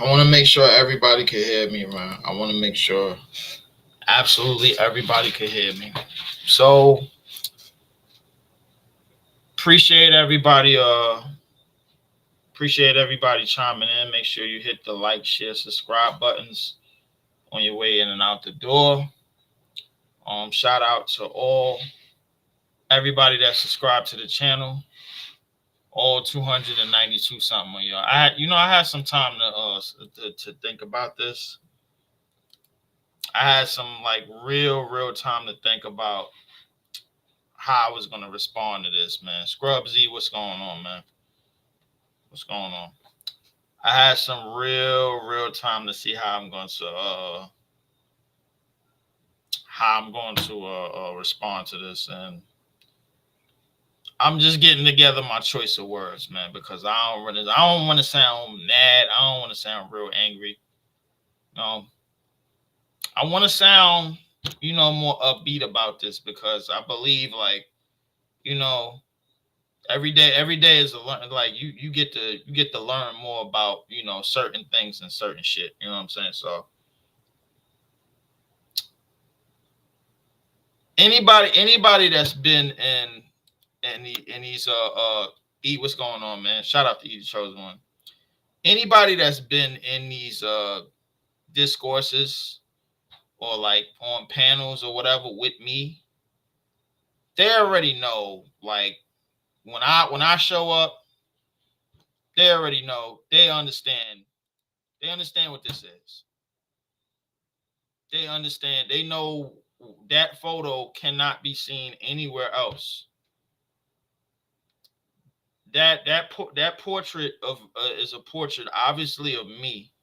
I want to make sure everybody can hear me, man. I want to make sure absolutely everybody can hear me. So appreciate everybody. Appreciate everybody chiming in. Make sure you hit the like, share, subscribe buttons on your way in and out the door. Shout out to all everybody that subscribed to the channel. All 292 something of y'all. I had some time to think about this. I had some like real time to think about how I was gonna respond to this, man. Scrub Z, what's going on, man? What's going on? I had some real time to see how I'm going to respond to this, and I'm just getting together my choice of words, man, because I don't want to sound mad. I don't want to sound real angry. No, I want to sound, more upbeat about this because I believe, like, you know, every day is a learn. Like you get to learn more about certain things and certain shit. You know what I'm saying? So anybody that's been in these E, what's going on, man? Shout out to E, the chosen one. Anybody that's been in these discourses or like on panels or whatever with me, they already know. Like when I show up, they already know. They understand. They understand what this is. They understand. They know that photo cannot be seen anywhere else. That portrait of is a portrait, obviously, of me,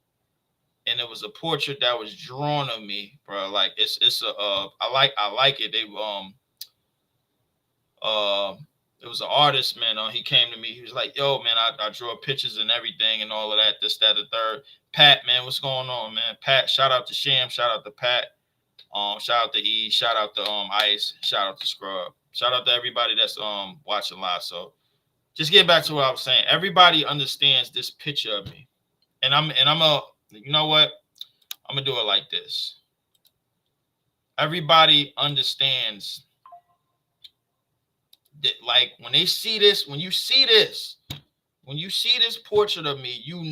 and it was a portrait that was drawn of me, bro. Like it's a I like it. They uh it was an artist, man. He came to me. He was like, "Yo, man, I draw pictures and everything and all of that. This, that, the third." Pat, man, what's going on, man? Pat, shout out to Sham, shout out to Pat. Shout out to E, shout out to Ice, shout out to Scrub, shout out to everybody that's watching live. So just get back to what I was saying. Everybody understands this picture of me, and I'm a you know what? I'm gonna do it like this. Everybody understands that, like when they see this, when you see this portrait of me, you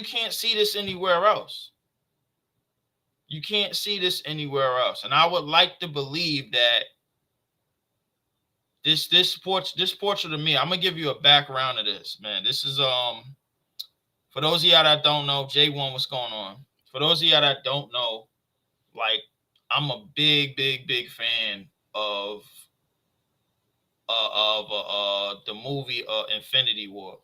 can't see this anywhere else. You can't see this anywhere else. And I would like to believe that this portrait of me, I'm gonna give you a background of this, man. This is for those of y'all that don't know, J1, what's going on? For those of y'all that don't know, like I'm a big fan of the movie Infinity War.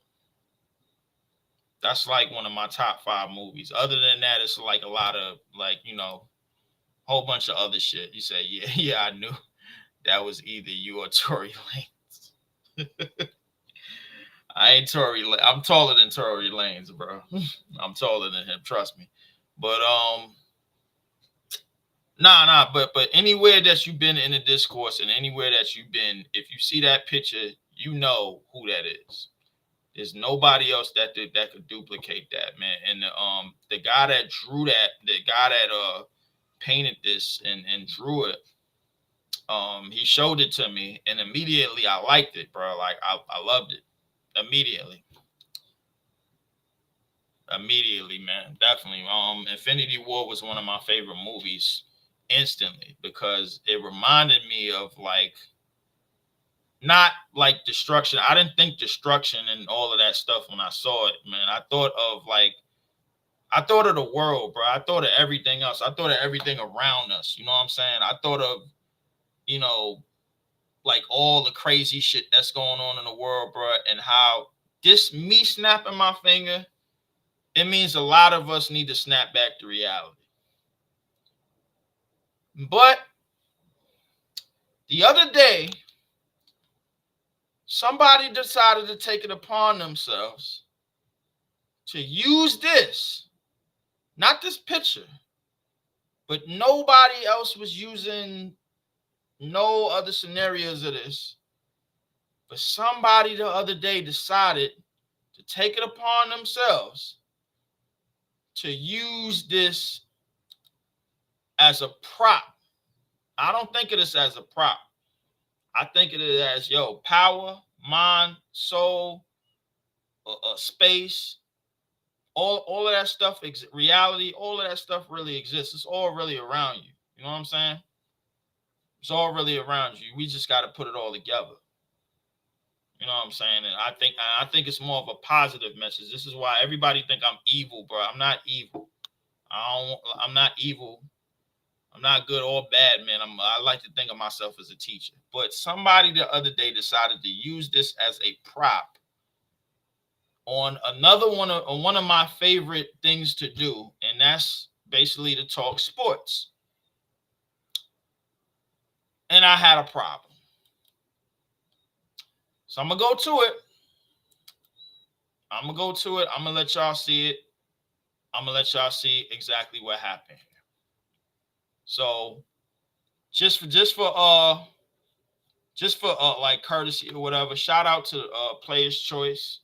That's like one of my top 5 movies. Other than that, it's like a lot of like, whole bunch of other shit. You say, yeah, I knew that was either you or Tory Lanez. I ain't Tory. I'm taller than Tory Lanez, bro. I'm taller than him. Trust me. But But anywhere that you've been in a discourse and anywhere that you've been, if you see that picture, you know who that is. There's nobody else that could duplicate that, man. And the guy that drew that, the guy that painted this and drew it, he showed it to me, and immediately I liked it, bro. Like I loved it immediately. Immediately, man. Definitely. Infinity War was one of my favorite movies instantly because it reminded me of like not like destruction. I didn't think destruction and all of that stuff when I saw it, man. I thought of the world, bro. I thought of everything else. I thought of everything around us. You know what I'm saying? I thought of, you know, like all the crazy shit that's going on in the world, bro, and how this me snapping my finger, it means a lot of us need to snap back to reality. But the other day, somebody decided to take it upon themselves to use this, not this picture, but nobody else was using no other scenarios of this. But somebody the other day decided to take it upon themselves to use this as a prop. I don't think of this as a prop. I think of it as, power, mind, soul, space, all of that stuff, reality, all of that stuff really exists. It's all really around you. You know what I'm saying? It's all really around you. We just got to put it all together. You know what I'm saying? And I think it's more of a positive message. This is why everybody think I'm evil, bro. I'm not evil. I'm not evil. I'm not good or bad, man. I like to think of myself as a teacher. But somebody the other day decided to use this as a prop on one of my favorite things to do, and that's basically to talk sports. And I had a problem. So I'm going to go to it. I'm going to let y'all see it. I'm going to let y'all see exactly what happened. So just for like courtesy or whatever, shout out to Player's Choice.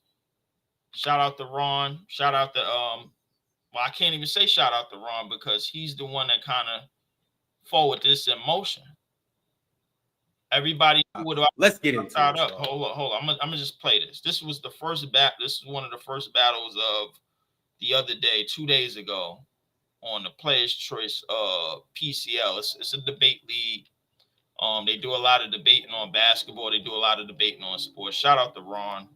Shout out to Ron. Shout out to I can't even say shout out to Ron because he's the one that kind of forward this in motion. Everybody, let's get into it. Hold on. I'm gonna just play this. This was the first This is one of the first battles of the other day, 2 days ago, on the Players' Choice PCL. It's a debate league. They do a lot of debating on basketball. They do a lot of debating on sports. Shout out to Ron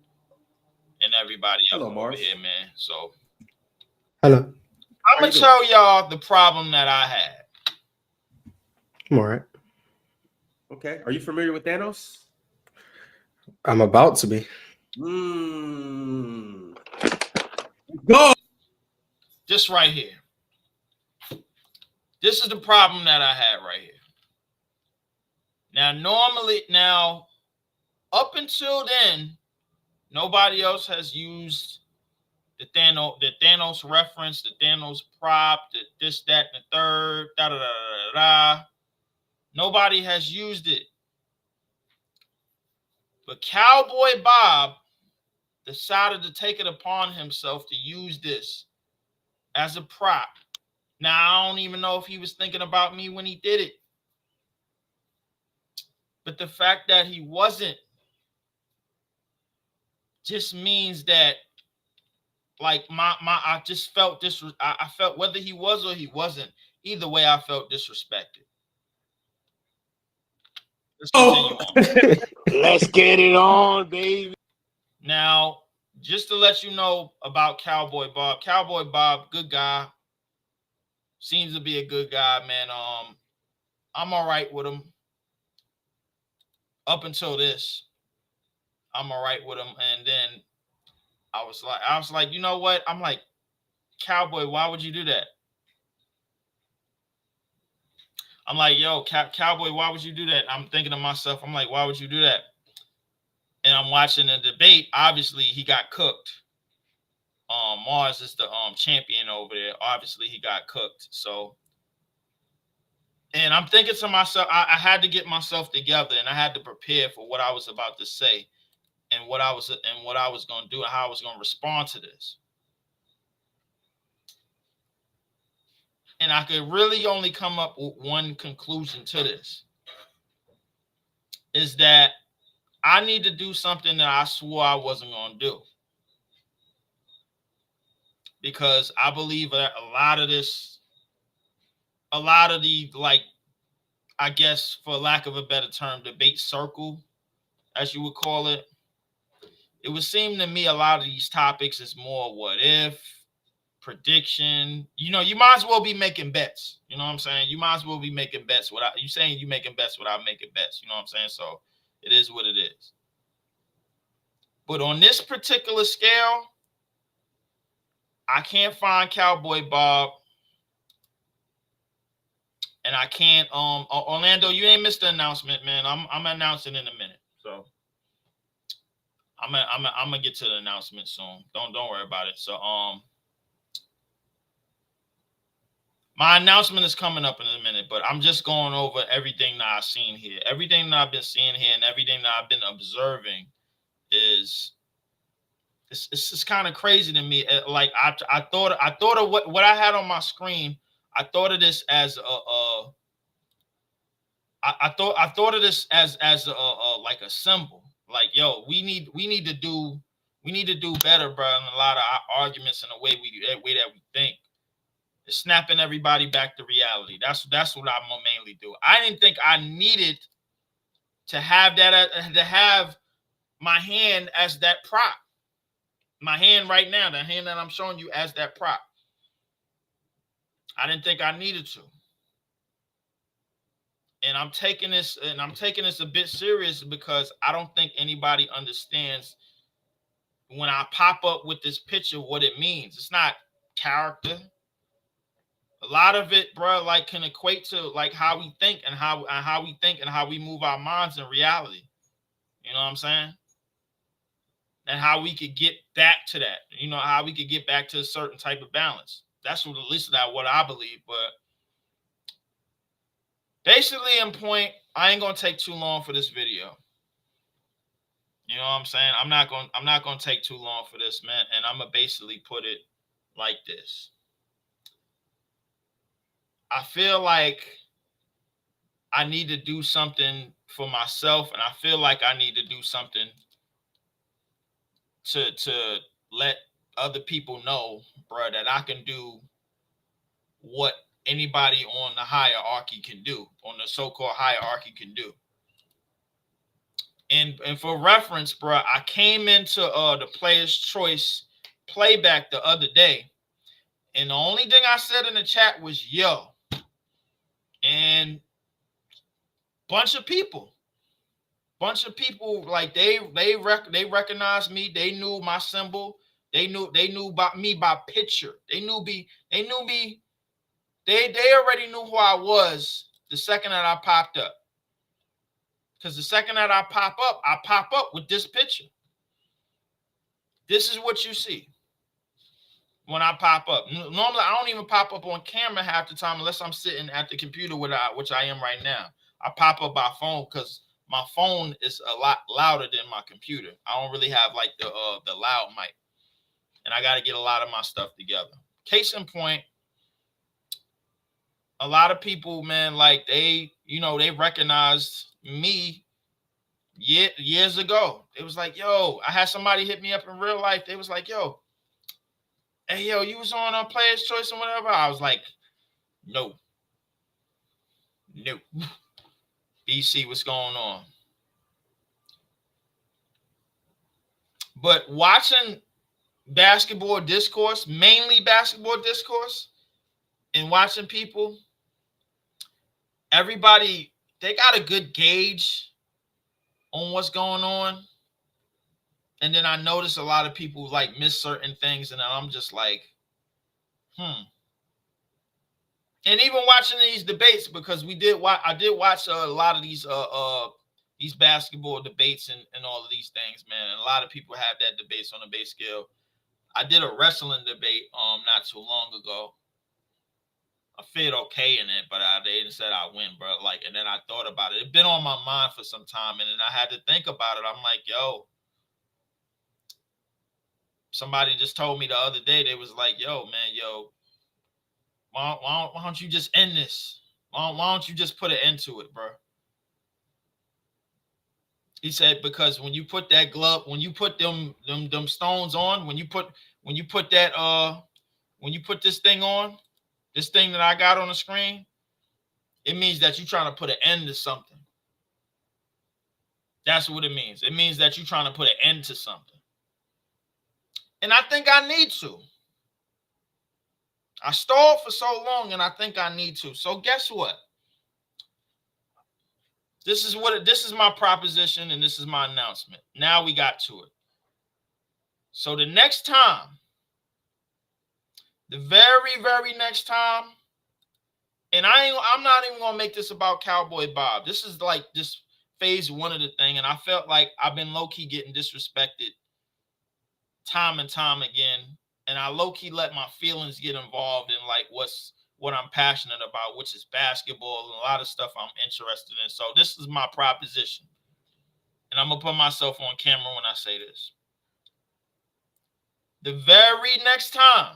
and everybody else over here, man. So, hello. I'm gonna tell y'all the problem that I had. I'm all right. Okay. Are you familiar with Thanos? I'm about to be. Go. This right here. This is the problem that I had right here. Now, up until then, nobody else has used the Thanos reference, the Thanos prop, this, that, and the third, da. Nobody has used it. But Cowboy Bob decided to take it upon himself to use this as a prop. Now, I don't even know if he was thinking about me when he did it. But the fact that he wasn't just means that, like, I just felt this. I felt whether he was or he wasn't. Either way, I felt disrespected. Let's continue. Let's get it on, baby. Now, just to let you know about Cowboy Bob. Cowboy Bob, good guy. Seems to be a good guy, man. I'm all right with him. Up until this, I'm all right with him. And then I was like, you know what? I'm like, Cowboy, why would you do that? I'm like, yo, Cowboy, why would you do that? I'm thinking to myself, I'm like, why would you do that? And I'm watching the debate. Obviously, he got cooked. Mars is the champion over there. Obviously, he got cooked. So, and I'm thinking to myself, I had to get myself together, and I had to prepare for what I was about to say, and what I was going to do, and how I was going to respond to this. And I could really only come up with one conclusion to this, is that I need to do something that I swore I wasn't going to do. Because I believe that a lot of the, like, I guess, for lack of a better term, debate circle, as you would call it, it would seem to me a lot of these topics is more what if, prediction. You might as well be making bets. You know what I'm saying? You might as well be making bets without you saying you making bets without making bets. You know what I'm saying? So it is what it is. But on this particular scale, I can't find Cowboy Bob. And I can't Orlando, you ain't missed the announcement, man. I'm announcing in a minute. So I'm gonna get to the announcement soon. Don't worry about it. So my announcement is coming up in a minute, but I'm just going over everything that I've seen here. Everything that I've been seeing here and everything that I've been observing is It's just kind of crazy to me. Like I thought of what I had on my screen. I thought of this as I thought of this as like a symbol. Like, yo, we need to do better, bro. In a lot of our arguments and the way that we think. It's snapping everybody back to reality. That's what I'm gonna mainly do. I didn't think I needed to have my hand as that prop. My hand right now, the hand that I'm showing you as that prop. I didn't think I needed to. And I'm taking this a bit serious because I don't think anybody understands when I pop up with this picture what it means. It's not character. A lot of it, bro, like can equate to like how we think and how we move our minds in reality. You know what I'm saying? And how we could get back to that. You know, how we could get back to a certain type of balance. That's what what I believe. But basically, in point, I ain't gonna take too long for this video. You know what I'm saying? I'm not gonna take too long for this, man. And I'm gonna basically put it like this. I feel like I need to do something for myself, and I feel like I need to do something to let other people know, bro, that I can do what anybody on the hierarchy can do, on the so-called hierarchy can do. And for reference, bro, I came into the Player's Choice playback the other day, and the only thing I said in the chat was yo. And bunch of people like they recognized me. They knew my symbol. They knew about me by picture. They already knew who I was the second that I popped up. Because the second that I pop up with this picture. This is what you see when I pop up. Normally, I don't even pop up on camera half the time unless I'm sitting at the computer, which I am right now. I pop up by phone because my phone is a lot louder than my computer. I don't really have like the loud mic, and I got to get a lot of my stuff together. Case in point, a lot of people, man, like they recognized me years ago. It was like, yo, I had somebody hit me up in real life. They was like, yo, hey, yo, you was on Player's Choice and whatever. I was like, no. BC, what's going on? But watching basketball discourse, mainly basketball discourse, and watching people, everybody, they got a good gauge on what's going on. And then I notice a lot of people like miss certain things, and then I'm just like, And even watching these debates, because I did watch a lot of these basketball debates and all of these things, man. And a lot of people have that debates on the base scale. I did a wrestling debate not too long ago. I fared okay in it, but they didn't said I win, bro. Like, and then I thought about it. It's been on my mind for some time, and then I had to think about it. I'm like, yo, somebody just told me the other day, they was like, yo, man, yo, why don't you just end this? Why don't you just put an end to it, bro? He said, because when you put that glove, when you put them stones on, when you put this thing on, this thing that I got on the screen, it means that you're trying to put an end to something. That's what it means. It means that you're trying to put an end to something. And I think I need to. I stalled for so long, and I think I need to. So guess what? This is my proposition, and this is my announcement. Now we got to it. So the next time, the very, very next time, and I'm not even gonna make this about Cowboy Bob. This is like just phase one of the thing, and I felt like I've been low-key getting disrespected time and time again, and I low-key let my feelings get involved in like what I'm passionate about, which is basketball and a lot of stuff I'm interested in. So this is my proposition, and I'm gonna put myself on camera when I say this. the very next time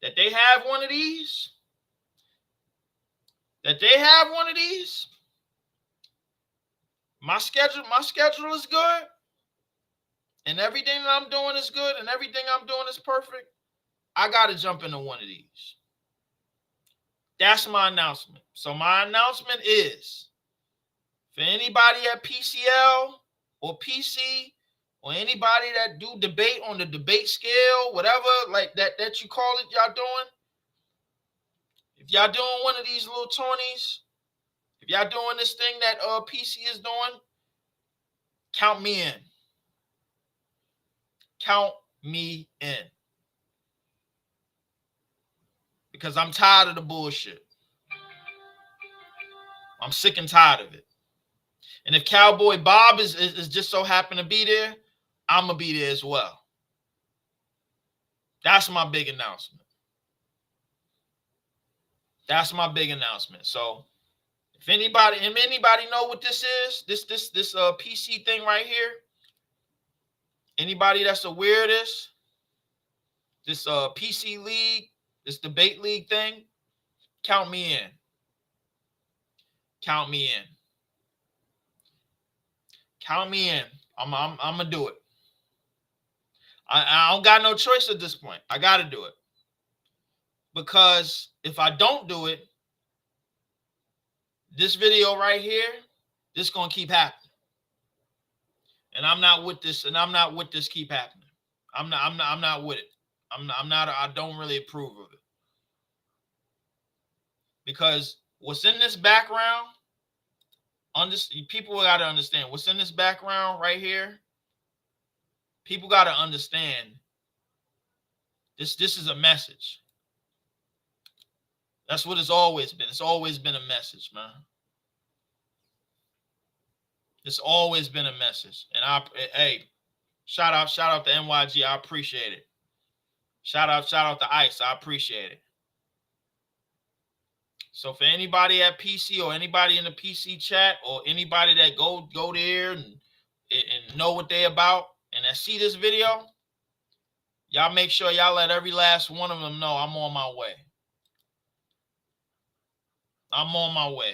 that they have one of these, my schedule is good, and everything that I'm doing is good, and everything I'm doing is perfect. I gotta jump into one of these. That's my announcement. So my announcement is for anybody at PCL or PC or anybody that do debate on the debate scale, whatever like that you call it, y'all doing. If y'all doing one of these little tourneys, if y'all doing this thing that PC is doing, count me in. Count me in. Because I'm tired of the bullshit. I'm sick and tired of it. And if Cowboy Bob is just so happen to be there, I'm going to be there as well. That's my big announcement. So if anybody know what this is, this PC thing right here, anybody that's aware of this PC league, this debate league thing, count me in. Count me in. Count me in. I'm gonna do it. I don't got no choice at this point. I got to do it. Because if I don't do it, this video right here, this going to keep happening. And I'm not with this, keep happening. I'm not with it. I don't really approve of it. Because what's in this background, people got to understand what's in this background right here. People got to understand this is a message. That's what it's always been. It's always been a message, man. It's always been a message. And hey, shout out to NYG. I appreciate it. Shout out to Ice. I appreciate it. So for anybody at PC or anybody in the PC chat or anybody that go there and know what they about and that see this video, y'all make sure y'all let every last one of them know I'm on my way. I'm on my way.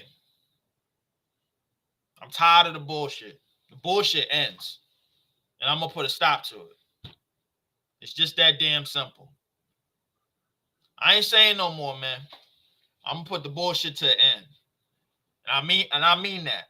I'm tired of the bullshit. The bullshit ends. And I'm going to put a stop to it. It's just that damn simple. I ain't saying no more, man. I'm going to put the bullshit to the end. And I mean that.